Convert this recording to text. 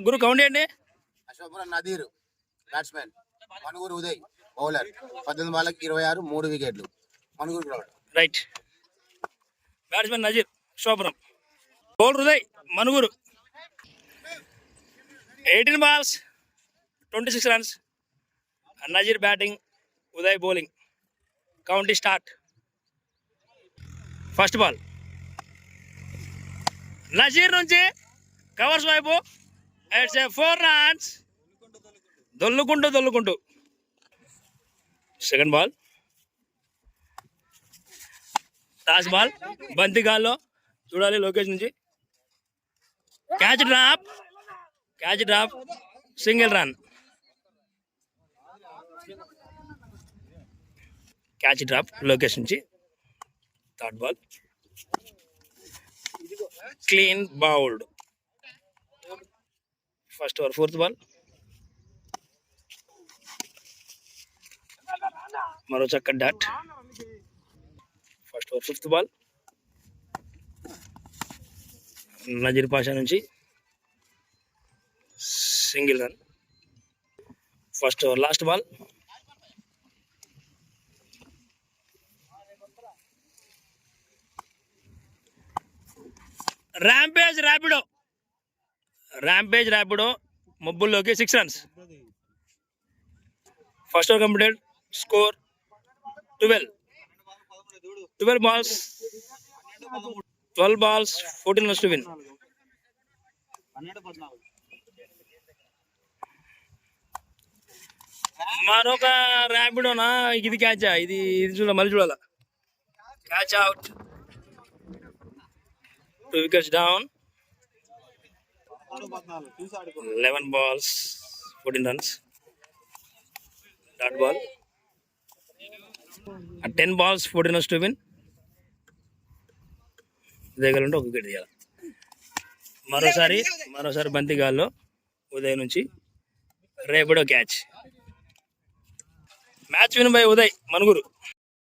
గురు count చేయండి. Ashokpuram Nadeer batsmen, Manuguru Uday bowler, 18 బాళ్ళకి 26, 3 వికెట్లు. Manuguru ground. Right. Batsmen Nazeer Ashokpuram, bowler Uday Manuguru. 18 balls 26 runs. Nazeer batting, Uday bowling. Count start. First ball Nazeer నుంచి covers వైపు. It's a 4 runs. దొల్లుకుంటూ. Second ball toss ball, బంతి గాల్లో చూడాలి లోకేష్ నుంచి. Catch drop, single run. Catch drop Lokesh నుంచి. Third ball clean bowled. First over fourth ball మరో చక్కటి dot. First over fifth ball Nazeer Pasha నుంచి single run. First over last ball rampage Rapido మబ్బుల్లోకి 6 runs. First over completed. Score 12 balls 14 runs to win. మరొక ర్యాపిడోనా ఇది క్యాచా? ఇది మళ్ళీ చూడాల. Catch out. 2 wickets down. 11 balls 14 runs. Dot ball. 10 balls 14 runs to win. దిగలంటే ఒక wicket తీయాలి. మరోసారి బంతి గాల్లో ఉదయ్ నుంచి Rapido catch. Match win by Uday Manuguru.